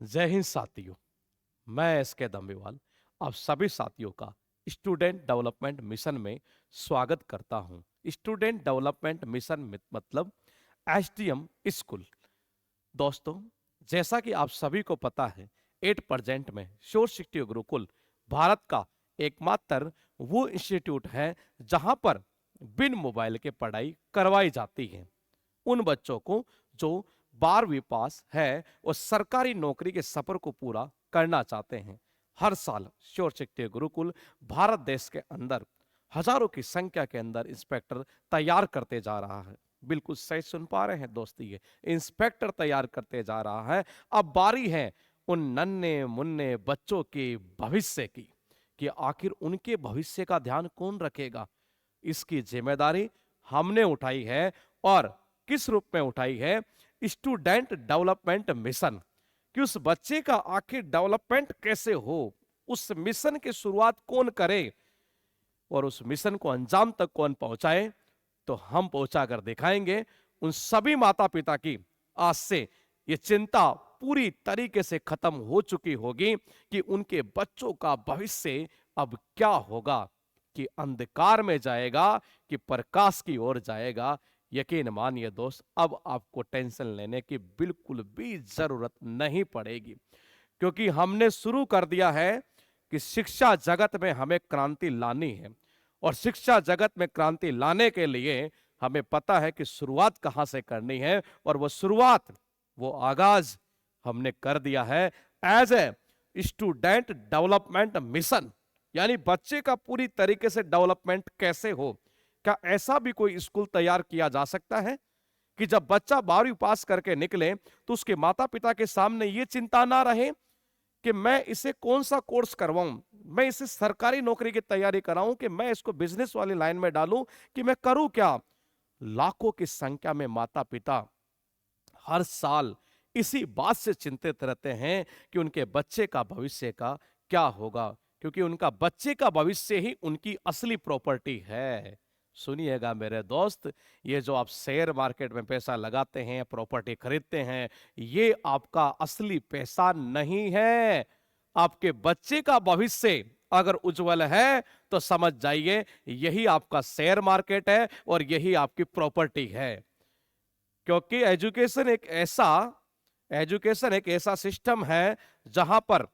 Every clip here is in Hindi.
जय हिंद साथियों। मैं एसके दम्बीवाल आप सभी साथियों का स्टूडेंट डेवलपमेंट मिशन में स्वागत करता हूं। स्टूडेंट डेवलपमेंट मिशन मतलब एसडीएम स्कूल। दोस्तों, जैसा कि आप सभी को पता है, 8% में शोर शिक्षी गुरुकुल भारत का एकमात्र वो इंस्टीट्यूट है जहां पर बिन मोबाइल के पढ़ाई करवाई जाती है। उन बच्चों को जो 12वीं पास है और सरकारी नौकरी के सफर को पूरा करना चाहते हैं। हर साल शोर शिक्षी गुरुकुल भारत देश के अंदर हजारों की संख्या के अंदर इंस्पेक्टर तैयार करते जा रहा है। बिल्कुल सही सुन पा रहे हैं दोस्ती, ये इंस्पेक्टर तैयार करते जा रहा है। अब बारी है उन नन्हे मुन्ने बच्चों के भविष्य की, कि आखिर उनके भविष्य का ध्यान कौन रखेगा। इसकी जिम्मेदारी हमने उठाई है। और किस रूप में उठाई है? स्टूडेंट डेवलपमेंट मिशन, कि उस बच्चे का आखिर डेवलपमेंट कैसे हो, उस मिशन की शुरुआत कौन करे और उस मिशन को अंजाम तक कौन पहुंचाए, तो हम पहुंचा कर दिखाएंगे। उन सभी माता पिता की आज से ये चिंता पूरी तरीके से खत्म हो चुकी होगी कि उनके बच्चों का भविष्य अब क्या होगा, कि अंधकार में जाएगा कि प्रकाश की ओर जाएगा। यकीन मानिए दोस्त, अब आपको टेंशन लेने की बिल्कुल भी जरूरत नहीं पड़ेगी, क्योंकि हमने शुरू कर दिया है कि शिक्षा जगत में हमें क्रांति लानी है। और शिक्षा जगत में क्रांति लाने के लिए हमें पता है कि शुरुआत कहां से करनी है, और वो शुरुआत, वो आगाज हमने कर दिया है as a student development mission. यानी बच्चे का पूरी तरीके से डेवलपमेंट कैसे हो। क्या ऐसा भी कोई स्कूल तैयार किया जा सकता है कि जब बच्चा 12वीं पास करके निकले तो उसके माता पिता के सामने ये चिंता ना रहे कि मैं इसे कौन सा कोर्स करवाऊं, मैं इसे सरकारी नौकरी की तैयारी कराऊं, कि मैं इसको बिजनेस वाली लाइन में डालूं, कि मैं करूं क्या। लाखों की संख्या में माता पिता हर साल इसी बात से चिंतित रहते हैं कि उनके बच्चे का भविष्य का क्या होगा, क्योंकि उनका बच्चे का भविष्य ही उनकी असली प्रॉपर्टी है। सुनिएगा मेरे दोस्त, ये जो आप शेयर मार्केट में पैसा लगाते हैं, प्रॉपर्टी खरीदते हैं, ये आपका असली पैसा नहीं है। आपके बच्चे का भविष्य अगर उज्जवल है तो समझ जाइए यही आपका शेयर मार्केट है और यही आपकी प्रॉपर्टी है। क्योंकि एजुकेशन एक ऐसा सिस्टम है जहां पर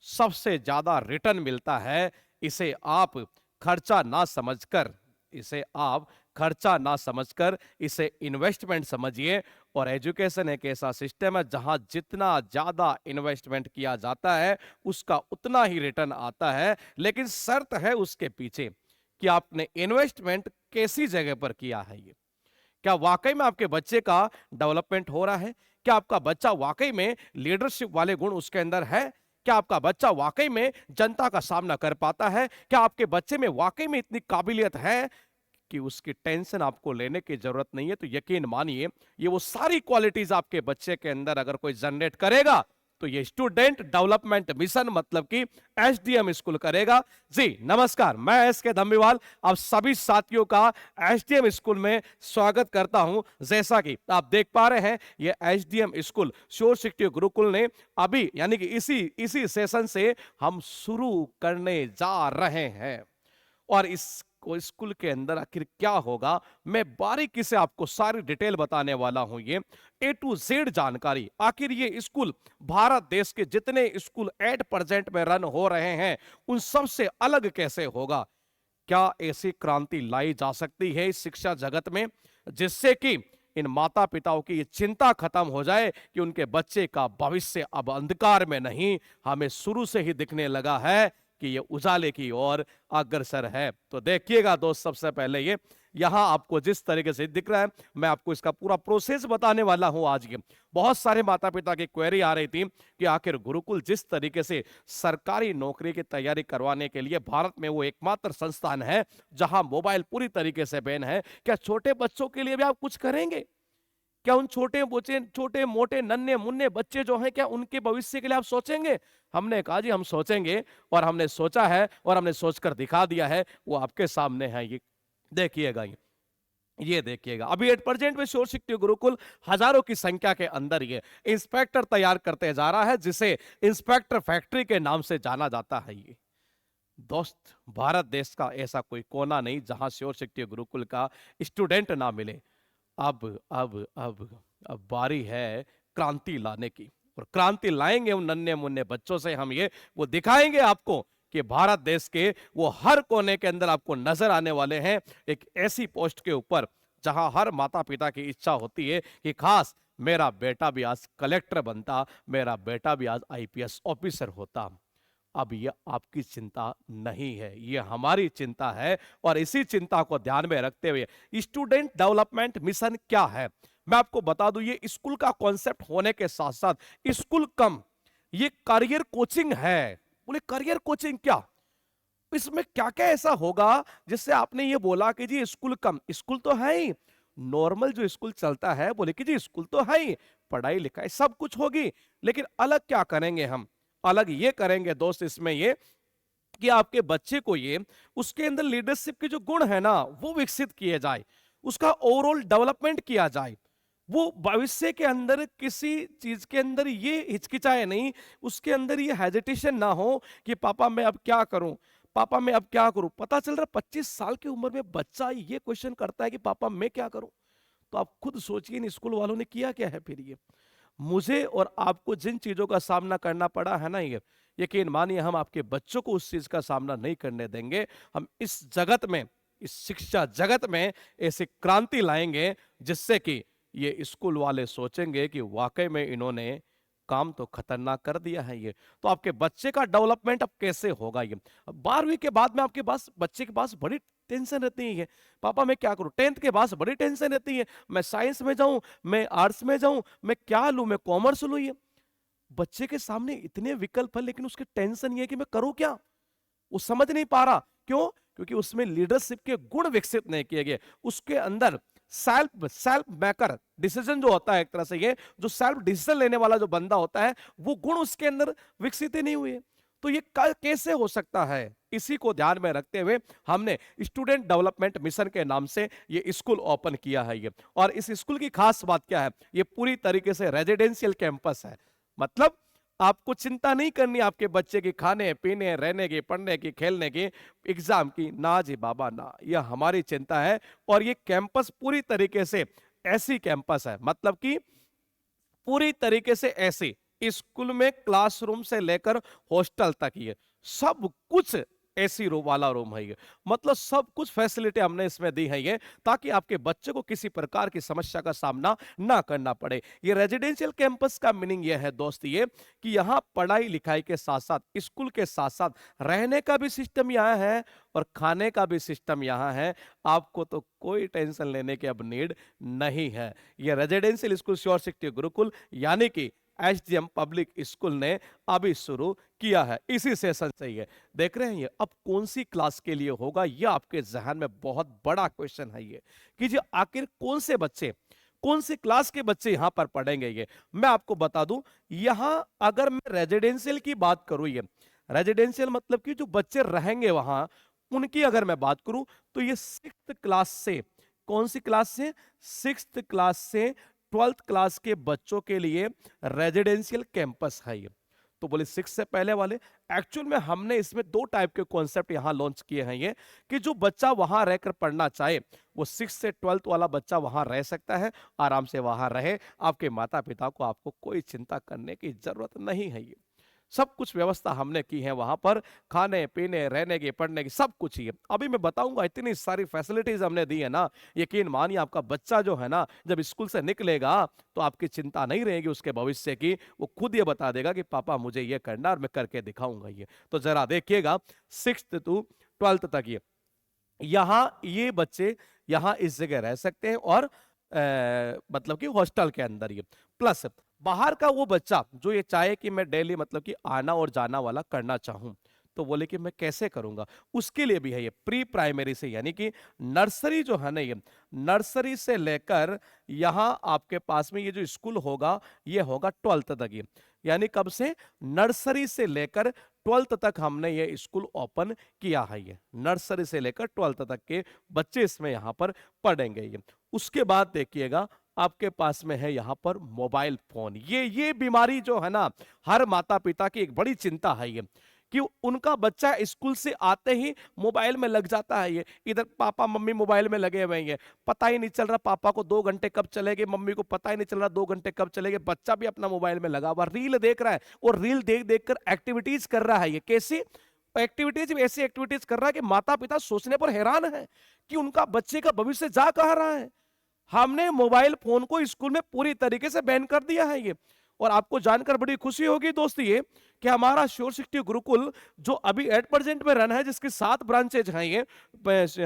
सबसे ज्यादा रिटर्न मिलता है। इसे आप खर्चा ना समझकर इसे आप खर्चा ना समझकर इसे इन्वेस्टमेंट समझिए। और एजुकेशन एक ऐसा सिस्टम है जहां जितना ज्यादा इन्वेस्टमेंट किया जाता है उसका उतना ही रिटर्न आता है। लेकिन शर्त है उसके पीछे कि आपने इन्वेस्टमेंट कैसी जगह पर किया है। ये क्या वाकई में आपके बच्चे का डेवलपमेंट हो रहा है? क्या आपका बच्चा वाकई में लीडरशिप वाले गुण उसके अंदर है? क्या आपका बच्चा वाकई में जनता का सामना कर पाता है? क्या आपके बच्चे में वाकई में इतनी काबिलियत है कि उसकी टेंशन आपको लेने की जरूरत नहीं है? तो यकीन मानिए, ये वो सारी क्वालिटीज आपके बच्चे के अंदर अगर कोई जनरेट करेगा तो ये स्टूडेंट डेवलपमेंट मिशन मतलब कि एसडीएम स्कूल करेगा। जी नमस्कार, मैं एसके धम्मीवाल आप सभी साथियों का एसडीएम स्कूल में स्वागत करता हूं। जैसा कि आप देख पा रहे हैं, ये एसडीएम स्कूल शोर शिक्षी गुरुकुल ने अभी यानी कि इसी सेशन से हम शुरू करने जा रहे हैं। और इस स्कूल के अंदर आखिर क्या होगा, मैं बारीकी से आपको सारी डिटेल बताने वाला हूं। ये ए टू जेड जानकारी, आखिर ये स्कूल भारत देश के जितने स्कूल 8% में रन हो रहे हैं उन सब से अलग कैसे होगा। क्या ऐसी क्रांति लाई जा सकती है इस शिक्षा जगत में जिससे कि इन माता पिताओं की ये चिंता खत्म हो जाए कि उनके बच्चे का भविष्य अब अंधकार में नहीं, हमें शुरू से ही दिखने लगा है कि ये उजाले की ओर अग्रसर है। तो देखिएगा दोस्त, सबसे पहले ये यहां आपको जिस तरीके से दिख रहा है, मैं आपको इसका पूरा प्रोसेस बताने वाला हूं आज के। बहुत सारे माता पिता की क्वेरी आ रही थी कि आखिर गुरुकुल जिस तरीके से सरकारी नौकरी की तैयारी करवाने के लिए भारत में वो एकमात्र संस्थान है जहां मोबाइल पूरी तरीके से बैन है, क्या छोटे बच्चों के लिए भी आप कुछ करेंगे? क्या उन छोटे मोटे नन्हे मुन्ने बच्चे जो हैं, क्या उनके भविष्य के लिए आप सोचेंगे? हमने कहा जी हम सोचेंगे, और हमने सोचा है और हमने सोचकर दिखा दिया है। वो आपके सामने है, ये देखिएगा। ये ये देखिएगा, अभी एट प्रेजेंट में शोर शिक्षित गुरुकुल हजारों की संख्या के अंदर ये इंस्पेक्टर तैयार करते जा रहा है, जिसे इंस्पेक्टर फैक्ट्री के नाम से जाना जाता है। ये दोस्त, भारत देश का ऐसा कोई कोना नहीं जहां शोर शिक्षित गुरुकुल का स्टूडेंट ना मिले। अब अब अब अब बारी है क्रांति लाने की, और क्रांति लाएंगे उन नन्हे मुन्ने बच्चों से हम। ये वो दिखाएंगे आपको कि भारत देश के वो हर कोने के अंदर आपको नजर आने वाले हैं, एक ऐसी पोस्ट के ऊपर जहां हर माता पिता की इच्छा होती है कि खास मेरा बेटा भी आज कलेक्टर बनता, मेरा बेटा भी आज आईपीएस ऑफिसर होता। अब ये आपकी चिंता नहीं है, ये हमारी चिंता है। और इसी चिंता को ध्यान में रखते हुए स्टूडेंट डेवलपमेंट मिशन क्या है, मैं आपको बता दूं। ये स्कूल का कॉन्सेप्ट होने के साथ साथ स्कूल कम ये करियर कोचिंग है। बोले करियर कोचिंग क्या, इसमें क्या क्या ऐसा होगा जिससे आपने ये बोला कि जी स्कूल कम? स्कूल तो है ही, नॉर्मल जो स्कूल चलता है, बोले कि जी स्कूल तो है ही, पढ़ाई लिखाई सब कुछ होगी, लेकिन अलग क्या करेंगे हम? अलग ये करेंगे दोस्त इसमें ये कि आपके बच्चे को ये उसके अंदर लीडरशिप के जो गुण है ना वो विकसित किए जाए, उसका ओवरऑल डेवलपमेंट किया जाए, वो भविष्य के अंदर किसी चीज के अंदर ये हिचकिचाए नहीं, उसके अंदर ये हेजिटेशन ना हो कि पापा मैं अब क्या करूं, पापा मैं अब क्या करूं। पता चल रहा 25 साल की उम्र में बच्चा ये क्वेश्चन करता है कि पापा मैं क्या करूं। तो आप खुद सोचिए इन स्कूल वालों ने किया क्या है फिर ये। मुझे और आपको जिन चीजों का सामना करना पड़ा है ना, ये यकीन मानिए हम आपके बच्चों को उस चीज का सामना नहीं करने देंगे। हम इस जगत में, इस शिक्षा जगत में ऐसी क्रांति लाएंगे जिससे कि ये स्कूल वाले सोचेंगे कि वाकई में इन्होंने काम तो खतरनाक कर दिया है। ये तो आपके बच्चे का डेवलपमेंट अब कैसे होगा? ये 12वीं के बाद में आपके पास बच्चे के पास बड़ी टेंशन रहती है, पापा मैं क्या करूं। 10th के बाद बड़ी टेंशन रहती है, मैं साइंस में जाऊं, मैं आर्ट्स में जाऊं, मैं क्या लूं, मैं कॉमर्स लूं। ये बच्चे के सामने इतने विकल्प है, लेकिन उसकी टेंशन ये है कि मैं करूं क्या, वो समझ नहीं पा रहा। क्यों? क्योंकि उसमें लीडरशिप के गुण विकसित नहीं किए गए, उसके अंदर सेल्फ सेल्फ मेकर डिसीजन जो होता है, एक तरह से ये जो सेल्फ डिसीजन लेने वाला जो बंदा होता है, वो गुण उसके अंदर विकसित ही नहीं हुए। तो ये कैसे हो सकता है? इसी को ध्यान में रखते हुए हमने स्टूडेंट डेवलपमेंट मिशन के नाम से ये स्कूल ओपन किया है। ये और इस स्कूल की खास बात क्या है, ये पूरी तरीके से रेजिडेंशियल कैंपस है। मतलब आपको चिंता नहीं करनी आपके बच्चे की खाने पीने रहने की पढ़ने की खेलने की एग्जाम की, ना जी बाबा ना, यह हमारी चिंता है। और ये कैंपस पूरी तरीके से ऐसी कैंपस है, मतलब कि पूरी तरीके से ऐसी, स्कूल में क्लासरूम से लेकर हॉस्टल तक ये सब कुछ एसी रूम वाला रूम है। ये मतलब सब कुछ फैसिलिटी हमने इसमें दी है ये, ताकि आपके बच्चे को किसी प्रकार की समस्या का सामना ना करना पड़े। ये रेजिडेंशियल कैंपस का मीनिंग ये है दोस्त ये कि यहाँ पढ़ाई लिखाई के साथ साथ, स्कूल के साथ साथ रहने का भी सिस्टम यहाँ है और खाने का भी सिस्टम यहाँ है। आपको तो कोई टेंशन लेने की अब नीड नहीं है। ये रेजिडेंशियल स्कूल श्योर शिक्षित गुरुकुल यानी कि एसडीएम पब्लिक स्कूल ने अभी शुरू किया है, इसी सेशन से ये देख रहे हैं। ये अब कौन सी क्लास के लिए होगा, ये आपके जहन में बहुत बड़ा क्वेश्चन है ये कि जी आखिर कौन से बच्चे, कौन सी क्लास के बच्चे यहां पर पढ़ेंगे। ये मैं आपको बता दूं, यहां अगर मैं रेजिडेंशियल की बात करूं, ये रेजिडेंशियल मतलब कि जो बच्चे रहेंगे वहां, उनकी अगर मैं बात करूं तो ये 6th क्लास से, कौन सी क्लास से? 6th क्लास से 12th क्लास के बच्चों के लिए रेजिडेंशियल कैंपस है ये। तो बोले 6 से पहले वाले, एक्चुअल में हमने इसमें 2 टाइप के कॉन्सेप्ट यहां लॉन्च किए हैं ये कि जो बच्चा वहां रहकर पढ़ना चाहे वो 6 से 12th वाला बच्चा वहां रह सकता है, आराम से वहां रहे। आपके माता पिता को आपको कोई चिंता करने की जरूरत नहीं है। ये सब कुछ व्यवस्था हमने की है वहां पर, खाने पीने रहने की पढ़ने की सब कुछ ही है। अभी मैं बताऊंगा, इतनी सारी फैसिलिटीज हमने दी है ना, यकीन मानिए आपका बच्चा जो है ना जब स्कूल से निकलेगा तो आपकी चिंता नहीं रहेगी उसके भविष्य की। वो खुद ये बता देगा कि पापा मुझे ये करना और मैं करके दिखाऊंगा। ये तो जरा देखिएगा 6th to 12th तक ये बच्चे यहाँ इस जगह रह सकते हैं, और मतलब कि हॉस्टल के अंदर ये प्लस बाहर का वो बच्चा जो ये चाहे कि मैं डेली मतलब कि आना और जाना वाला करना चाहूं, तो बोले कि मैं कैसे करूंगा। उसके लिए भी है ये प्री प्राइमरी से, यानी कि नर्सरी जो है ना, ये नर्सरी से लेकर यहाँ आपके पास में ये जो स्कूल होगा ये होगा 12th तक। ये यानी कब से, नर्सरी से लेकर 12th तक हमने ये स्कूल ओपन किया है। ये नर्सरी से लेकर 12th तक के बच्चे इसमें यहाँ पर पढ़ेंगे। ये उसके बाद देखिएगा आपके पास में है यहाँ पर मोबाइल फोन। ये बीमारी जो है ना, हर माता पिता की एक बड़ी चिंता है ये, कि उनका बच्चा स्कूल से आते ही मोबाइल में लग जाता है। ये इधर पापा मम्मी मोबाइल में लगे हुए हैं, पता ही नहीं चल रहा पापा को 2 घंटे कब चले गए, मम्मी को पता ही नहीं चल रहा 2 घंटे कब चले गए। बच्चा भी अपना मोबाइल में लगा हुआ रील देख रहा है, और रील देख देख कर एक्टिविटीज कर रहा है। ये कैसी एक्टिविटीज, ऐसी एक्टिविटीज कर रहा है कि माता पिता सोचने पर हैरान है कि उनका बच्चे का भविष्य जा कहां रहा है। हमने मोबाइल फोन को स्कूल में पूरी तरीके से बैन कर दिया है ये। और आपको जानकर बड़ी खुशी होगी दोस्तों ये, कि हमारा श्योर सिटी गुरुकुल जो अभी एट प्रेजेंट में रन है, जिसकी 7 ब्रांचेज हैं ये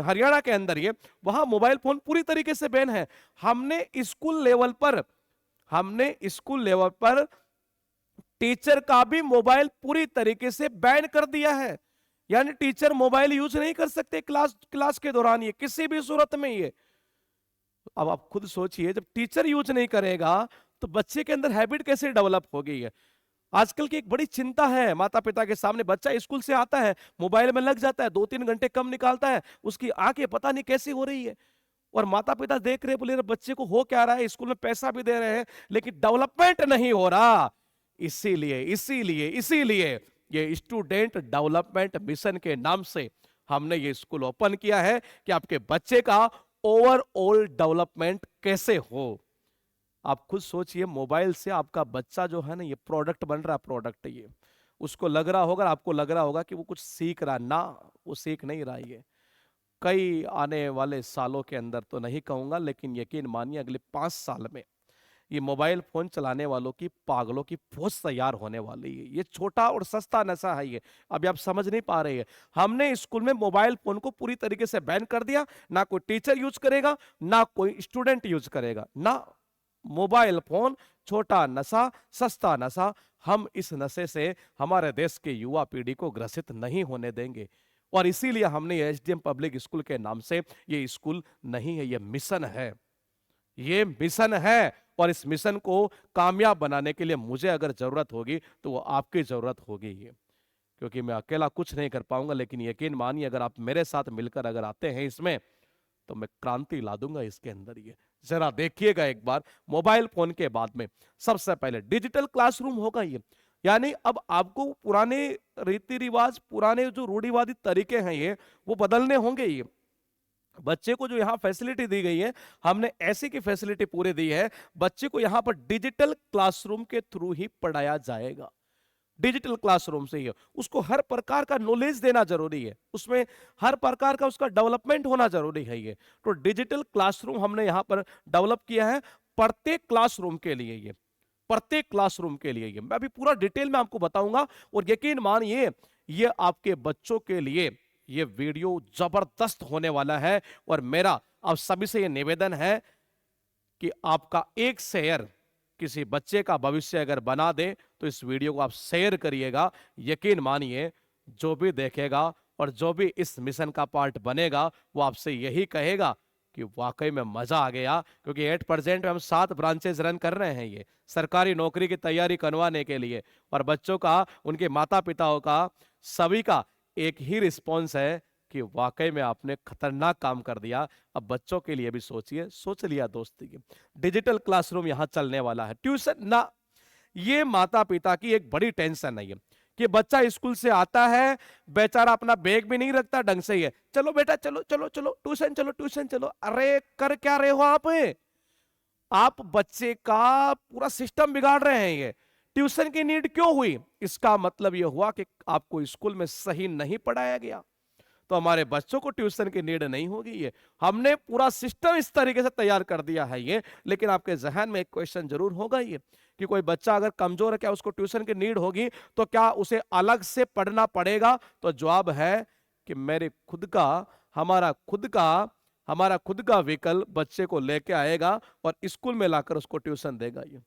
हरियाणा के अंदर, ये वहां मोबाइल फोन पूरी तरीके से बैन है। हमने स्कूल लेवल पर टीचर का भी मोबाइल पूरी तरीके से बैन कर दिया है। यानी टीचर मोबाइल यूज नहीं कर सकते क्लास के दौरान, ये किसी भी सूरत में। ये अब आप खुद सोचिए, जब टीचर यूज नहीं करेगा तो बच्चे के अंदर हैबिट कैसे डेवलप होगी। है आजकल की एक बड़ी चिंता है माता पिता के सामने। बच्चा स्कूल से आता है, मोबाइल में लग जाता है, 2-3 घंटे कम निकालता है, उसकी आंखें पता नहीं कैसी हो रही है। और माता पिता देख रहे, बोले बच्चे को हो क्या रहा है, स्कूल में पैसा भी दे रहे हैं लेकिन डेवलपमेंट नहीं हो रहा। इसीलिए ये स्टूडेंट डेवलपमेंट मिशन के नाम से हमने ये स्कूल ओपन किया है, कि आपके बच्चे का ओवरऑल डेवलपमेंट कैसे हो। आप खुद सोचिए, मोबाइल से आपका बच्चा जो है ना, ये प्रोडक्ट बन रहा है, प्रोडक्ट। ये उसको लग रहा होगा, आपको लग रहा होगा कि वो कुछ सीख रहा ना, वो सीख नहीं रहा। ये कई आने वाले सालों के अंदर तो नहीं कहूंगा, लेकिन यकीन मानिए अगले 5 साल में ये मोबाइल फोन चलाने वालों की, पागलों की फौज तैयार होने वाली है। ये छोटा और सस्ता नशा है ये, अभी आप समझ नहीं पा रहे हैं। हमने स्कूल में मोबाइल फोन को पूरी तरीके से बैन कर दिया, ना कोई टीचर यूज करेगा, ना कोई स्टूडेंट यूज करेगा। ना मोबाइल फोन, छोटा नशा, सस्ता नशा। हम इस नशे से हमारे देश के युवा पीढ़ी को ग्रसित नहीं होने देंगे। और इसीलिए हमने एसडीएम पब्लिक स्कूल के नाम से, ये स्कूल नहीं है, ये मिशन है। ये मिशन है, और इस मिशन को कामयाब बनाने के लिए मुझे अगर जरूरत होगी तो वो आपकी जरूरत होगी। ये क्योंकि मैं अकेला कुछ नहीं कर पाऊंगा, लेकिन यकीन मानिए अगर आप मेरे साथ मिलकर अगर आते हैं इसमें, तो मैं क्रांति ला दूंगा इसके अंदर। ये जरा देखिएगा एक बार, मोबाइल फोन के बाद में सबसे पहले डिजिटल क्लासरूम होगा ये। यानी अब आपको पुराने रीति रिवाज, पुराने जो रूढ़िवादी तरीके हैं ये, वो बदलने होंगे। ये बच्चे को जो यहाँ फैसिलिटी दी गई है, हमने ऐसी की फैसिलिटी पूरी दी है, बच्चे को यहाँ पर डिजिटल क्लासरूम के थ्रू ही पढ़ाया जाएगा। डिजिटल क्लासरूम से ही उसको हर प्रकार का नॉलेज देना जरूरी है, उसमें हर प्रकार का उसका डेवलपमेंट होना जरूरी है। ये तो डिजिटल क्लासरूम हमने यहाँ पर डेवलप किया है प्रत्येक क्लासरूम के लिए। ये प्रत्येक क्लासरूम के लिए, ये मैं अभी पूरा डिटेल में आपको बताऊंगा। और यकीन मानिए, ये आपके बच्चों के लिए ये वीडियो जबरदस्त होने वाला है। और मेरा आप सभी से ये निवेदन है कि आपका एक शेयर किसी बच्चे का भविष्य अगर बना दे, तो इस वीडियो को आप शेयर करिएगा। यकीन मानिए, जो भी देखेगा और जो भी इस मिशन का पार्ट बनेगा, वो आपसे यही कहेगा कि वाकई में मजा आ गया। क्योंकि एट प्रेजेंट में हम 7 ब्रांचेस रन कर रहे हैं, ये सरकारी नौकरी की तैयारी करवाने के लिए। और बच्चों का, उनके माता पिताओं का, सभी का एक ही रिस्पॉन्स है कि वाकई में आपने खतरनाक काम कर दिया। अब बच्चों के लिए भी सोचिए, सोच लिया दोस्ती की डिजिटल क्लासरूम यहां चलने वाला है। ट्यूशन ना, ये माता पिता की एक बड़ी टेंशन है ये, कि बच्चा स्कूल से आता है, बेचारा अपना बैग भी नहीं रखता ढंग से। ये चलो बेटा, चलो चलो चलो ट्यूशन चलो, ट्यूशन चलो। अरे कर क्या रहे हो आप बच्चे का पूरा सिस्टम बिगाड़ रहे हैं। ये ट्यूशन की नीड क्यों हुई? इसका मतलब यह हुआ कि आपको स्कूल में सही नहीं पढ़ाया गया, तो हमारे बच्चों को ट्यूशन की नीड नहीं होगी। ये हमने पूरा सिस्टम इस तरीके से तैयार कर दिया है ये। लेकिन आपके जहन में एक क्वेश्चन जरूर होगा ये, कि कोई बच्चा अगर कमजोर है, क्या उसको ट्यूशन की नीड होगी? तो क्या उसे अलग से पढ़ना पड़ेगा? तो जवाब है कि मेरे खुद का, हमारा खुद का व्हीकल बच्चे को लेके आएगा और स्कूल में लाकर उसको ट्यूशन देगा। ये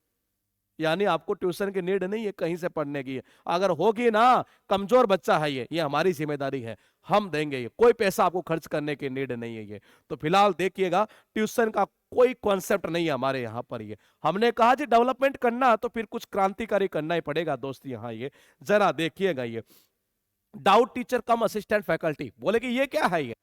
यानी आपको ट्यूशन की नीड नहीं है कहीं से पढ़ने की। अगर होगी ना, कमजोर बच्चा है ये हमारी जिम्मेदारी है, हम देंगे, ये कोई पैसा आपको खर्च करने की नीड नहीं है ये। तो फिलहाल देखिएगा, ट्यूशन का कोई कॉन्सेप्ट नहीं है हमारे यहाँ पर ये। हमने कहा जी डेवलपमेंट करना तो फिर कुछ क्रांतिकारी करना ही पड़ेगा दोस्त यहाँ ये। जरा देखिएगा ये, डाउट टीचर कम असिस्टेंट फैकल्टी। बोले कि ये क्या है ये?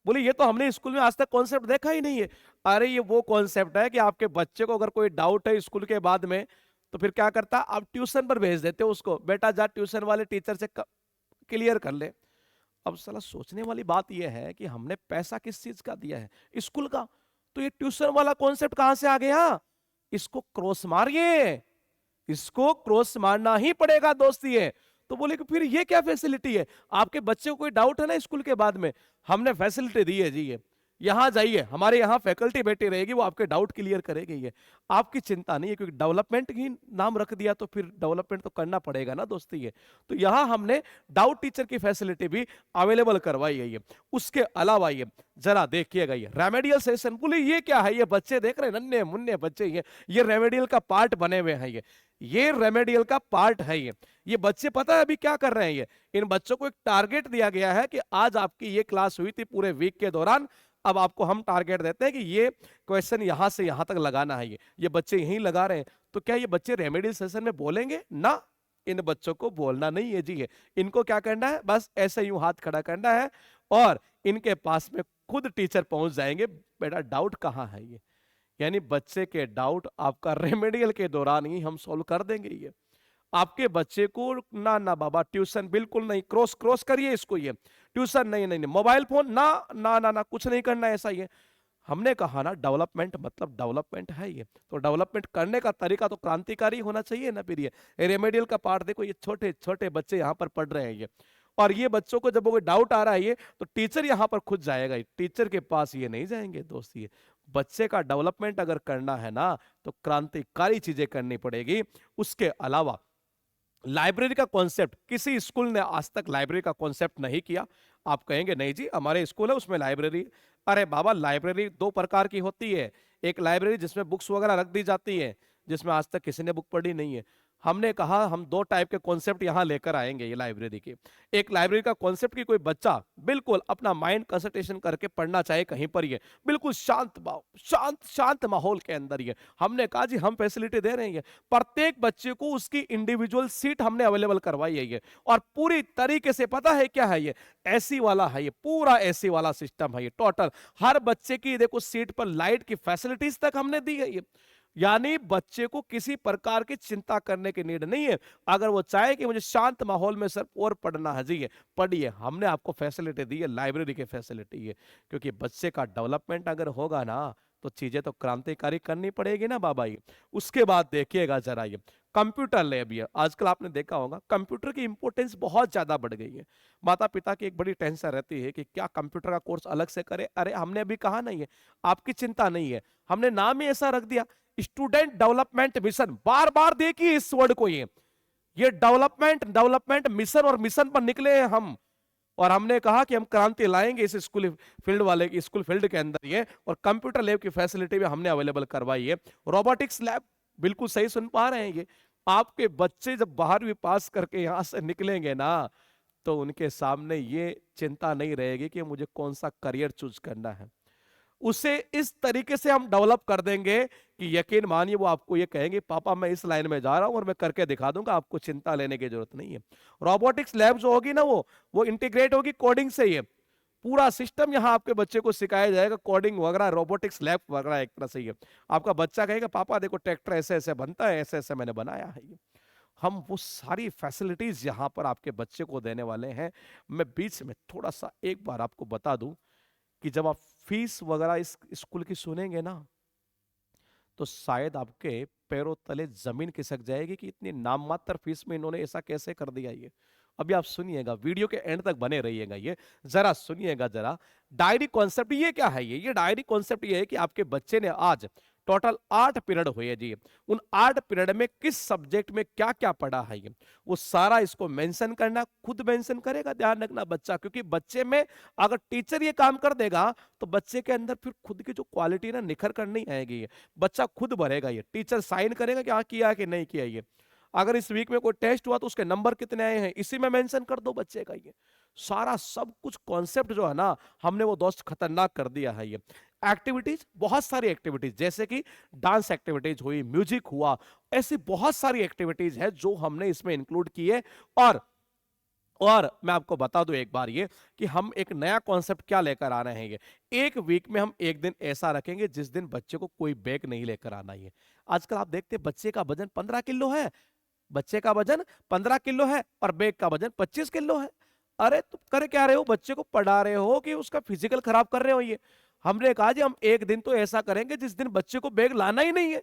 बोले ये तो हमने स्कूल में आज तक कॉन्सेप्ट देखा ही नहीं है। अरे ये वो कॉन्सेप्ट है कि आपके बच्चे को अगर कोई डाउट है स्कूल के बाद में, तो फिर क्या करता, आप ट्यूशन पर भेज देते हो उसको, बेटा जा ट्यूशन वाले टीचर से क्लियर कर ले। अब साला सोचने वाली बात यह है कि हमने पैसा किस चीज का दिया है, स्कूल का, तो ये ट्यूशन वाला कॉन्सेप्ट कहां से आ गया? इसको क्रॉस मारिए, इसको क्रॉस मारना ही पड़ेगा दोस्ती है। तो बोले कि फिर ये क्या फैसिलिटी है? आपके बच्चे को कोई डाउट है ना स्कूल के बाद में, हमने फैसिलिटी दी है जी ये, यहां जाइए, हमारे यहाँ फैकल्टी बैठी रहेगी, वो आपके डाउट क्लियर करेगी ये, आपकी चिंता नहीं है। क्योंकि डेवलपमेंट ही नाम रख दिया तो फिर डेवलपमेंट तो करना पड़ेगा ना दोस्ती ये। तो यहाँ हमने डाउट टीचर की फैसिलिटी भी अवेलेबल करवाई है ये। उसके अलावा ये जरा देखिएगा, ये रेमेडियल सेशन। बोले ये क्या है? ये बच्चे देख रहे हैं, नन्हे मुन्ने बच्चे, ये रेमेडियल का पार्ट बने हुए हैं ये रेमेडियल का पार्ट है ये बच्चे पता है अभी क्या कर रहे हैं ये? इन बच्चों को एक टारगेट दिया गया है कि आज आपकी ये क्लास हुई थी पूरे वीक के दौरान, अब आपको हम टारगेट देते हैं कि ये क्वेश्चन यहां से यहां तक लगाना है ये बच्चे यहीं लगा रहे हैं। तो क्या ये बच्चे रेमेडियल सेशन में बोलेंगे ना? इन बच्चों को बोलना नहीं है जी ये। इनको क्या करना है, बस ऐसे यूं हाथ खड़ा करना है और इनके पास में खुद टीचर पहुंच जाएंगे, बेटा डाउट कहाँ है ये। यानी बच्चे के डाउट आपका रेमेडियल के दौरान ही हम सॉल्व कर देंगे ये। आपके बच्चे को ना ना बाबा ट्यूशन बिल्कुल नहीं, क्रॉस क्रॉस करिए इसको, ये ट्यूशन नहीं नहीं, नहीं मोबाइल फोन ना ना ना ना, कुछ नहीं करना ऐसा ये। हमने कहा ना डेवलपमेंट मतलब डेवलपमेंट है ये, तो डेवलपमेंट करने का तरीका तो क्रांतिकारी होना चाहिए ना। फिर ये रेमेडियल का पार्ट देखो, ये छोटे छोटे बच्चे यहाँ पर पढ़ रहे हैं ये, और ये बच्चों को जब कोई डाउट आ रहा है ये, तो टीचर यहाँ पर खुद जाएगा, टीचर के पास ये नहीं जाएंगे दोस्त ये। बच्चे का डेवलपमेंट अगर करना है ना, तो क्रांतिकारी चीजें करनी पड़ेगी। उसके अलावा लाइब्रेरी का कॉन्सेप्ट, किसी स्कूल ने आज तक लाइब्रेरी का कॉन्सेप्ट नहीं किया। आप कहेंगे नहीं जी हमारे स्कूल है उसमें लाइब्रेरी। अरे बाबा लाइब्रेरी दो प्रकार की होती है, एक लाइब्रेरी जिसमें बुक्स वगैरह रख दी जाती है, जिसमें आज तक किसी ने बुक पढ़ी नहीं है। हमने कहा हम दो टाइप के कॉन्सेप्ट यहां लेकर आएंगे ये लाइब्रेरी के। एक लाइब्रेरी का कॉन्सेप्ट की कोई बच्चा बिल्कुल अपना माइंड कंसंट्रेशन करके पढ़ना चाहे कहीं पर, ये बिल्कुल शांत शांत माहौल के अंदर ये हमने कहा जी हम फैसिलिटी दे रहे हैं। प्रत्येक बच्चे को उसकी इंडिविजुअल सीट हमने अवेलेबल करवाई है ये, और पूरी तरीके से पता है क्या है ये, एसी वाला है ये, पूरा एसी वाला सिस्टम है ये। टोटल हर बच्चे की देखो सीट पर लाइट की फैसिलिटीज तक हमने दी है ये। यानी बच्चे को किसी प्रकार की चिंता करने की नीड नहीं है। अगर वो चाहे कि मुझे शांत माहौल में सर और पढ़ना है जी, पढ़िए, हमने आपको फैसिलिटी दी है, लाइब्रेरी की फैसिलिटी है। क्योंकि बच्चे का डेवलपमेंट अगर होगा ना, तो चीजें तो क्रांतिकारी करनी पड़ेगी ना बाबा ये। उसके बाद देखिएगा जरा ये कंप्यूटर लैब, ये आजकल आपने देखा होगा कंप्यूटर की इंपॉर्टेंस बहुत ज्यादा बढ़ गई है। माता पिता की एक बड़ी टेंशन रहती है कि क्या कंप्यूटर का कोर्स अलग से करे। अरे हमने अभी कहा नहीं है, आपकी चिंता नहीं है, हमने नाम ही ऐसा रख दिया स्टूडेंट डेवलपमेंट मिशन। बार बार देखिए इस वर्ड को, ये डेवलपमेंट डेवलपमेंट मिशन, और मिशन पर निकले हैं हम। और हमने कहा कि हम क्रांति लाएंगे इस स्कूल फील्ड वाले स्कूल फील्ड के अंदर ये, और कंप्यूटर लैब की फैसिलिटी भी हमने अवेलेबल करवाई है। रोबोटिक्स लैब, बिल्कुल सही सुन पा रहे हैं ये। आपके बच्चे जब 12वीं पास करके यहां से निकलेंगे ना, तो उनके सामने ये चिंता नहीं रहेगी कि मुझे कौन सा करियर चूज करना है। उसे इस तरीके से हम डेवलप कर देंगे कि यकीन मानिए वो आपको ये कहेंगे पापा मैं इस लाइन में जा रहा हूं और मैं करके दिखा दूंगा, आपको चिंता लेने की जरूरत नहीं है। रोबोटिक्स लैब जो होगी ना, वो इंटीग्रेट होगी कोडिंग से। ये पूरा सिस्टम यहाँ आपके बच्चे को सिखाया जाएगा, कोडिंग वगैरह, रोबोटिक्स लैब वगैरह एक तरह से। ये आपका बच्चा कहेगा पापा देखो ट्रैक्टर ऐसे ऐसे बनता है, ऐसे ऐसे मैंने बनाया है ये। हम वो सारी फैसिलिटीज यहाँ पर आपके बच्चे को देने वाले हैं। मैं बीच में थोड़ा सा एक बार आपको बता दूं कि जब आप फीस वगैरह इस स्कूल की सुनेंगे ना, तो शायद आपके पैरों तले जमीन खिसक जाएगी कि इतनी नाम मात्र फीस में इन्होंने ऐसा कैसे कर दिया ये। अभी आप सुनिएगा, वीडियो के एंड तक बने रहिएगा, ये जरा सुनिएगा जरा। डायरी कॉन्सेप्ट ये क्या है? ये डायरी कॉन्सेप्ट ये है कि आपके बच्चे ने आज टोटल 8 पीरियड हुए जी। उन 8 पीरियड में किस सब्जेक्ट में क्या क्या पढ़ा है ये, वो सारा इसको मेंशन करना, खुद मेंशन करेगा, ध्यान रखना बच्चा, क्योंकि बच्चे में अगर टीचर ये काम कर देगा तो बच्चे के अंदर फिर खुद की जो क्वालिटी ना निखर कर नहीं आएगी, ये बच्चा खुद भरेगा, ये टीचर साइन करेगा कि हाँ किया कि नहीं किया। ये अगर इस वीक में कोई टेस्ट हुआ तो उसके नंबर कितने आए हैं इसी में मेंशन कर दो बच्चे का। ये सारा सब कुछ कॉन्सेप्ट जो है ना, हमने वो दोस्त खतरनाक कर दिया है। ये एक्टिविटीज, बहुत सारी एक्टिविटीज, जैसे कि डांस एक्टिविटीज हुई, म्यूजिक हुआ, ऐसी बहुत सारी एक्टिविटीज है जो हमने इसमें इंक्लूड की है। और मैं आपको बता दूं एक बार ये कि हम एक नया कॉन्सेप्ट क्या लेकर आ रहे हैं। ये एक वीक में हम एक दिन ऐसा रखेंगे जिस दिन बच्चे को कोई बैग नहीं लेकर आना है। आजकल आप देखते हैं बच्चे का वजन 15 किलो है, बच्चे का वजन 15 किलो है और बैग का वजन 25 किलो है। अरे तुम कर क्या रहे हो, बच्चे को पढ़ा रहे हो कि उसका फिजिकल खराब कर रहे हो। ये हमने कहा जी हम एक दिन तो ऐसा करेंगे जिस दिन बच्चे को बैग लाना ही नहीं है,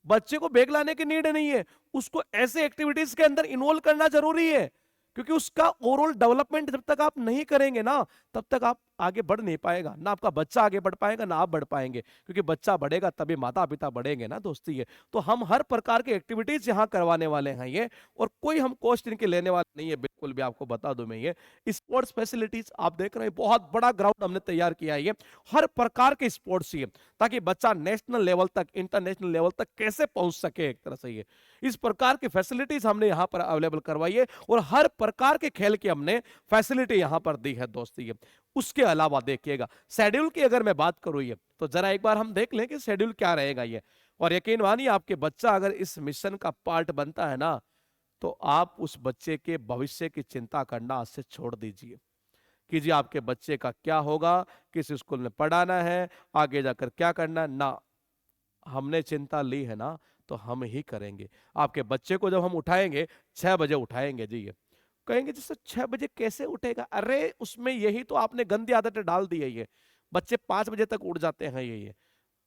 बच्चे को बैग लाने की नीड नहीं है, उसको ऐसे एक्टिविटीज के अंदर इन्वॉल्व करना जरूरी है। क्योंकि उसका ओवरऑल डेवलपमेंट जब तक आप नहीं करेंगे ना, तब तक आप आगे बढ़ नहीं पाएगा, ना आपका बच्चा आगे बढ़ पाएगा ना आप बढ़ पाएंगे, क्योंकि बच्चा बढ़ेगा तभी माता पिता बढ़ेंगे ना दोस्ती। ये तो हम हर प्रकार की एक्टिविटीज यहाँ करवाने वाले हैं ये, और कोई हम कॉस्ट इनके लेने वाले नहीं है बिल्कुल भी, आपको बता दूं मैं। ये स्पोर्ट्स फैसिलिटीज आप देख रहे हैं, बहुत बड़ा ग्राउंड हमने तैयार किया है, ये हर प्रकार के स्पोर्ट्स ये, ताकि बच्चा नेशनल लेवल तक, इंटरनेशनल लेवल तक कैसे पहुंच सके एक तरह से। ये इस प्रकार की फैसिलिटीज हमने यहाँ पर अवेलेबल करवाई है, और हर प्रकार के खेल की हमने फैसिलिटी यहाँ पर दी है दोस्ती। ये उसके अलावा देखिएगा शेड्यूल की अगर मैं बात करूं ये, तो जरा एक बार हम देख लें कि शेड्यूल क्या रहेगा ये। और यकीन मानिए आपके बच्चा अगर इस मिशन का पार्ट बनता है ना, तो आप उस बच्चे के भविष्य की चिंता करना आज से छोड़ दीजिए कि जी आपके बच्चे का क्या होगा, किस स्कूल में पढ़ाना है, आगे जाकर क्या करना है ना। हमने चिंता ली है ना तो हम ही करेंगे। आपके बच्चे को जब हम उठाएंगे 6 बजे उठाएंगे जी, ये कहेंगे जैसे 6 बजे कैसे उठेगा, अरे उसमें यही तो आपने गंदी आदतें डाल दी है। ये बच्चे 5 बजे तक उठ जाते हैं। ये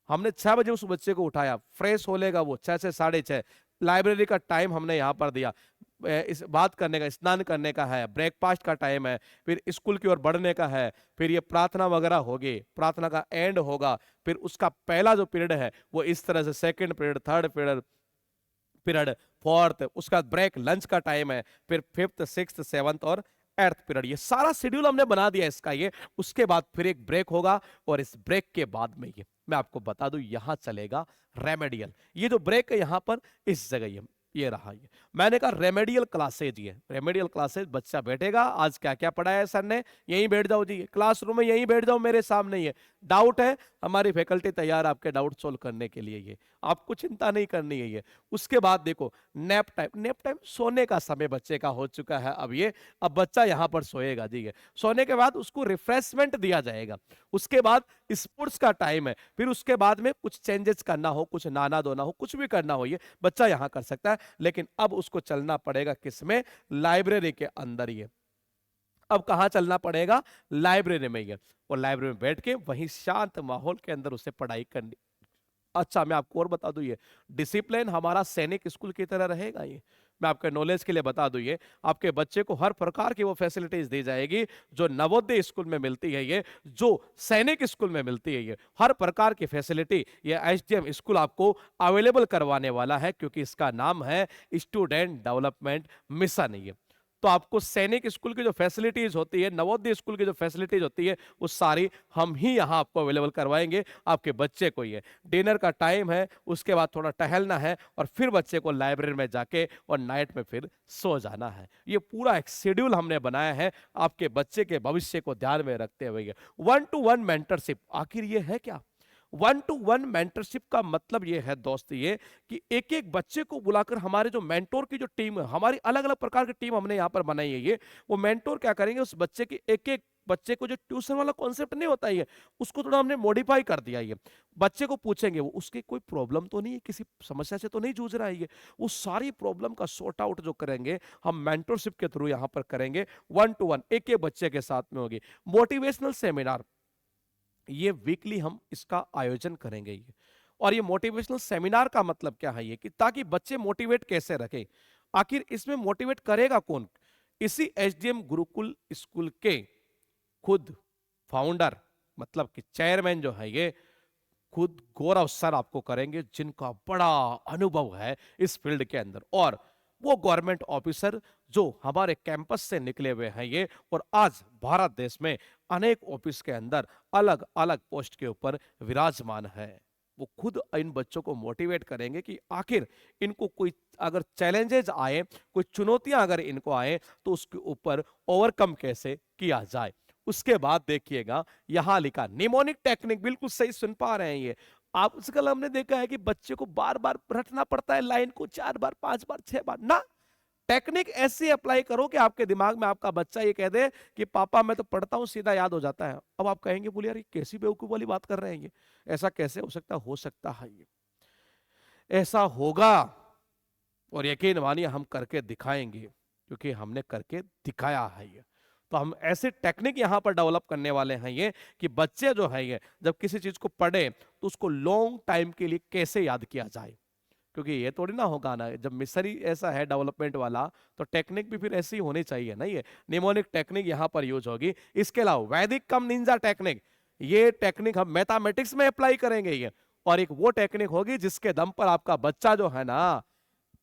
हमने 6 बजे उस बच्चे को उठाया, फ्रेश हो लेगा वो 6 से 6:30, लाइब्रेरी का टाइम हमने यहाँ पर दिया, इस बात करने का, स्नान करने का है, ब्रेकफास्ट का टाइम है, फिर स्कूल की ओर बढ़ने का है, फिर ये प्रार्थना वगैरह होगी, प्रार्थना का एंड होगा, फिर उसका पहला जो पीरियड है वो इस तरह से, second period, third period, fourth, उसका ब्रेक, लंच का टाइम है, फिर फिफ्थ, सिक्स्थ, सेवंथ और एट्थ पीरियड। ये सारा शेड्यूल हमने बना दिया इसका। ये उसके बाद फिर एक ब्रेक होगा, और इस ब्रेक के बाद में ये मैं आपको बता दूं यहां चलेगा रेमेडियल। ये जो ब्रेक है यहां पर इस जगह ये रहा। ये मैंने कहा रेमेडियल क्लासेज, ये रेमेडियल क्लासेज, बच्चा बैठेगा, आज क्या क्या पढ़ाया है सर ने, यहीं बैठ जाओ जी, क्लासरूम में यहीं बैठ जाओ मेरे सामने। ये डाउट है, हमारी फैकल्टी तैयार आपके डाउट सोल्व करने के लिए, ये आपको चिंता नहीं करनी है। ये उसके बाद देखो नैप टाइम, नैप टाइम सोने का समय बच्चे का हो चुका है अब। ये अब बच्चा यहाँ पर सोएगा जी, ये सोने के बाद उसको रिफ्रेशमेंट दिया जाएगा, उसके बाद स्पोर्ट्स का टाइम है, फिर उसके बाद में कुछ चेंजेस करना हो, कुछ नाना धोना हो, कुछ भी करना हो, ये बच्चा यहाँ कर सकता है। लेकिन अब उसको चलना पड़ेगा किसमें, लाइब्रेरी के अंदर। ये अब कहां चलना पड़ेगा, लाइब्रेरी में। ये और लाइब्रेरी में बैठ के वहीं शांत माहौल के अंदर उसे पढ़ाई करनी। अच्छा मैं आपको और बता दूं, ये डिसिप्लिन हमारा सैनिक स्कूल की तरह रहेगा। ये मैं आपके नॉलेज के लिए बता दूं, ये आपके बच्चे को हर प्रकार की वो फैसिलिटीज दी जाएगी जो नवोदय स्कूल में मिलती है, ये जो सैनिक स्कूल में मिलती है। ये हर प्रकार की फैसिलिटी ये एसडीएम स्कूल आपको अवेलेबल करवाने वाला है, क्योंकि इसका नाम है स्टूडेंट डेवलपमेंट मिशन। ये तो आपको सैनिक स्कूल की जो फैसिलिटीज होती है, नवोदय स्कूल की जो फैसिलिटीज होती है, वो सारी हम ही यहाँ आपको अवेलेबल करवाएंगे आपके बच्चे को। ये डिनर का टाइम है, उसके बाद थोड़ा टहलना है, और फिर बच्चे को लाइब्रेरी में जाके और नाइट में फिर सो जाना है। ये पूरा एक शेड्यूल हमने बनाया है आपके बच्चे के भविष्य को ध्यान में रखते हुए। 1-to-1 मेंटरशिप, आखिर ये है क्या? 1-to-1 मेंटरशिप का मतलब ये है दोस्त, ये कि एक एक बच्चे को बुलाकर, हमारे जो मेंटोर की जो टीम है, हमारी अलग अलग प्रकार की टीम हमने यहाँ पर बनाई है। ये वो मेंटोर क्या करेंगे, उस बच्चे की एक एक बच्चे को जो ट्यूशन वाला कॉन्सेप्ट नहीं होता है, उसको थोड़ा हमने मॉडिफाई कर दिया। ये बच्चे को पूछेंगे वो उसकी कोई प्रॉब्लम तो नहीं है, किसी समस्या से तो नहीं जूझ रहा है, ये वो सारी प्रॉब्लम का सॉर्ट आउट जो करेंगे हम मेंटरशिप के थ्रू यहाँ पर करेंगे। 1-to-1 एक एक बच्चे के साथ में होगी। मोटिवेशनल सेमिनार, ये वीकली हम इसका आयोजन करेंगे। ये और ये मोटिवेशनल सेमिनार का मतलब क्या है, ये कि ताकि बच्चे मोटिवेट कैसे रखें, आखिर इसमें मोटिवेट करेगा कौन, इसी एसडीएम गुरुकुल स्कूल के खुद फाउंडर, मतलब कि चेयरमैन जो है, ये खुद गौरव सर आपको करेंगे, जिनका बड़ा अनुभव है इस फील्ड के अंदर, और वो गवर्नमेंट ऑफिसर जो हमारे कैंपस से निकले हुए हैं ये, और आज भारत देश में अनेक ऑफिस के अंदर अलग अलग पोस्ट के ऊपर विराजमान है। वो खुद इन बच्चों को मोटिवेट करेंगे कि आखिर इनको कोई अगर चैलेंजेस आए, कोई चुनौतियां अगर इनको आए, तो उसके ऊपर ओवरकम कैसे किया जाए। उसके बाद देखिएगा यहां लिखा निमोनिक टेक्निक, बिल्कुल सही सुन पा रहे हैं ये। आजकल हमने देखा है कि बच्चे को बार बार रटना पड़ता है लाइन को, 4 बार 5 बार 6 बार ना। टेक्निक ऐसी अप्लाई करो कि आपके दिमाग में आपका बच्चा ये कह दे कि पापा मैं तो पढ़ता हूं सीधा याद हो जाता है। अब आप कहेंगे बोले यार ये कैसी बेवकूफ वाली बात कर रहे हैं ये, ऐसा कैसे हो सकता, हो सकता है ये ऐसा होगा, और यकीन मानिए हम करके दिखाएंगे, क्योंकि हमने करके दिखाया है ये। तो हम ऐसे टेक्निक यहां पर डेवलप करने वाले हैं ये, कि बच्चे जो है ये जब किसी चीज को पढ़े तो उसको लॉन्ग टाइम के लिए कैसे याद किया जाए। क्योंकि ये थोड़ी ना होगा ना, जब मिशन ही ऐसा है डेवलपमेंट वाला, तो टेक्निक भी फिर ऐसी होनी चाहिए ना। ये निमोनिक टेक्निक यहां पर यूज होगी। इसके अलावा वैदिक कम निंजा टेक्निक, ये टेक्निक हम मैथमेटिक्स में अप्लाई करेंगे ये, और एक वो टेक्निक होगी जिसके दम पर आपका बच्चा जो है ना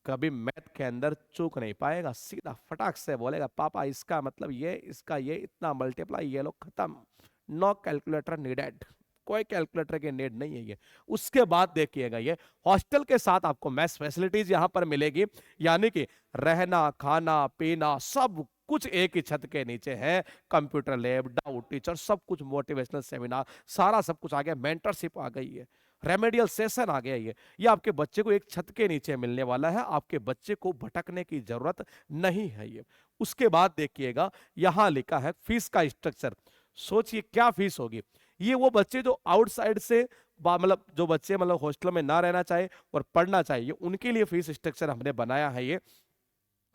कभी मैथ के अंदर चूक नहीं पाएगा, सीधा फटाक से बोलेगा पापा इसका मतलब ये, इसका ये, इतना मल्टीप्लाई, ये लो खत्म, नो कैलकुलेटर नीडेड, कोई कैलकुलेटर की नीड नहीं है ये। उसके बाद देखिएगा ये हॉस्टल के साथ आपको मैथ फैसिलिटीज यहां पर मिलेगी, यानी कि रहना खाना पीना सब कुछ एक ही छत के नीचे है। कंप्यूटर लैब, डाउट टीचर, सब कुछ, मोटिवेशनल सेमिनार, सारा सब कुछ आ गया, मेंटरशिप आ गई है, रेमेडियल सेशन आ गया ये आपके बच्चे को एक छत के नीचे मिलने वाला है। आपके बच्चे को भटकने की जरूरत नहीं है ये। उसके बाद देखिएगा यहां लिखा है फीस का स्ट्रक्चर। सोचिए क्या फीस होगी। ये वो बच्चे जो आउटसाइड से मतलब जो बच्चे मतलब हॉस्टल में ना रहना चाहे और पढ़ना चाहिए, उनके लिए फीस स्ट्रक्चर हमने बनाया है ये।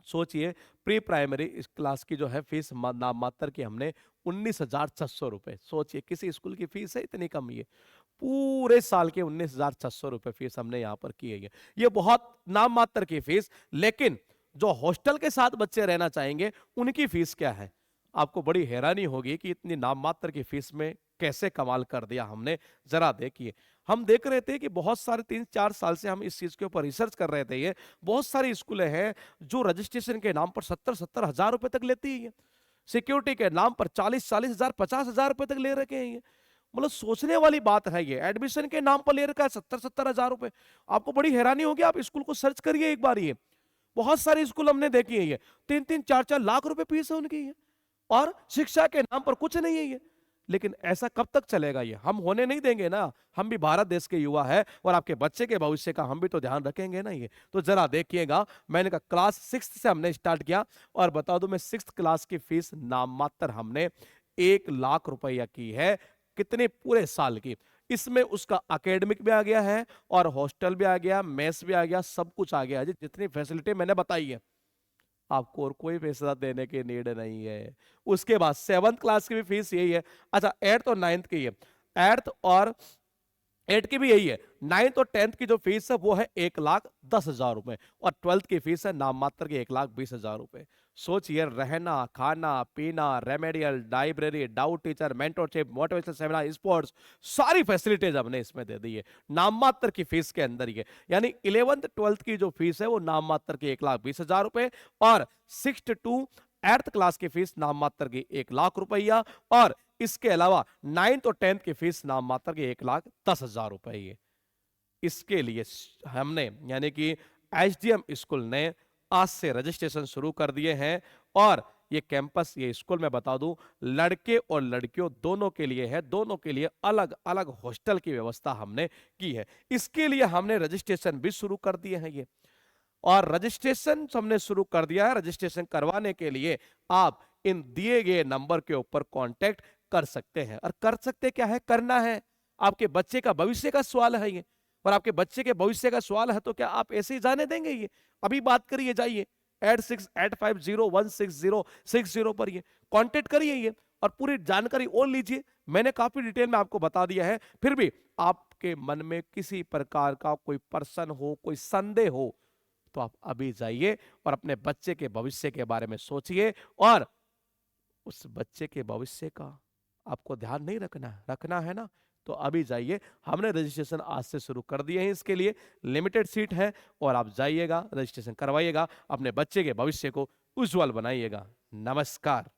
सोचिए प्री प्राइमरी क्लास की जो है फीस नाम मात्र की हमने 19,600 रुपए। सोचिए किसी स्कूल की फीस है इतनी कम, ये पूरे साल के 19,600 रुपए फीस हमने यहाँ पर की है। ये बहुत नाम मात्र की फीस, लेकिन जो हॉस्टल के साथ बच्चे रहना चाहेंगे उनकी फीस क्या है। आपको बड़ी हैरानी होगी कि इतनी नाम मात्र की फीस में कैसे कमाल कर दिया हमने। जरा देखिए, हम देख रहे थे कि बहुत सारे 3-4 साल से हम इस चीज के ऊपर रिसर्च कर रहे थे। ये बहुत सारी स्कूलें हैं जो रजिस्ट्रेशन के नाम पर 70-70 हजार रुपए तक लेती है, सिक्योरिटी के नाम पर 40-40 हजार 50 हजार रुपए तक ले रखे हैं ये। मतलब सोचने वाली बात है ये। एडमिशन के नाम पर ले रखा है 70-70 हजार रुपए। आपको बड़ी हैरानी होगी, आप स्कूल को सर्च करिए एक बार। ये बहुत सारे स्कूल हमने देखी है, ये 3-3 4-4 लाख रुपए फीस है उनकी ये, और शिक्षा के नाम पर कुछ नहीं है ये। लेकिन ऐसा कब तक चलेगा ये, हम होने नहीं देंगे ना। हम भी भारत देश के युवा है, और आपके बच्चे के भविष्य का हम भी तो ध्यान रखेंगे ना ये। तो जरा देखिएगा, मैंने कहा क्लास 6 से हमने स्टार्ट किया, और बता दूं मैं 6th क्लास की फीस नाम मात्र हमने 1 लाख रुपया की है। कितने पूरे साल की। इसमें उसका एकेडमिक भी आ गया है, और हॉस्टल भी आ गया, मेस भी आ गया, सब कुछ आ गया है। जितनी फैसिलिटी मैंने बताई है, आपको और कोई पैसा देने की नीड नहीं है। उसके बाद 7th क्लास की भी फीस यही है। अच्छा 8th और 9th की है, 8th और 8 की भी यही है। 9th और 10th की जो फीस है वो है 1,10,000 रुपए, और 12th की फीस है नाम मात्र की 1,20,000 रुपए। सोचिए, रहना खाना पीना, remedial, library, doubt teacher, mentorship, motivational seminar, sports, सारी फैसिलिटीज हमने इसमें दे दी है नाम मात्र की फीस के अंदर ही है। यानी 11th 12th की जो फीस है वो नाम मात्र की 1,20,000 रुपए, और 6th to 8th क्लास की फीस नाम मात्र की 1 लाख रुपया, और इसके अलावा 9th और 10th की फीस नाम मात्र की 1,10,000 रुपए। इसके लिए हमने यानी कि एचडीएम स्कूल ने आज से रजिस्ट्रेशन शुरू कर दिए हैं, और ये कैंपस, ये स्कूल मैं बता दूं, लड़के और लड़कियों दोनों के लिए है। दोनों के लिए अलग अलग हॉस्टल की व्यवस्था हमने की है। इसके लिए हमने रजिस्ट्रेशन भी शुरू कर दिए हैं ये, और रजिस्ट्रेशन हमने शुरू कर दिया है। रजिस्ट्रेशन करवाने के लिए आप इन दिए गए नंबर के ऊपर कांटेक्ट कर सकते हैं। और कर सकते क्या है, करना है। आपके बच्चे का भविष्य का सवाल है ये, और आपके बच्चे के भविष्य का सवाल है, तो क्या आप ऐसे ही जाने देंगे ये। अभी बात करिए, जाइए 8685016060 पर ये कांटेक्ट करिए ये, और पूरी जानकारी और लीजिए। मैंने काफी डिटेल में आपको बता दिया है। फिर भी आपके मन में किसी प्रकार का कोई प्रश्न हो, कोई संदेह हो, तो आप अभी जाइए और अपने बच्चे के भविष्य के बारे में सोचिए, और उस बच्चे के भविष्य का आपको ध्यान नहीं रखना है ना, तो अभी जाइए, हमने रजिस्ट्रेशन आज से शुरू कर दिए हैं, इसके लिए लिमिटेड सीट है और आप जाइएगा, रजिस्ट्रेशन करवाइएगा, अपने बच्चे के भविष्य को उज्जवल बनाइएगा। नमस्कार।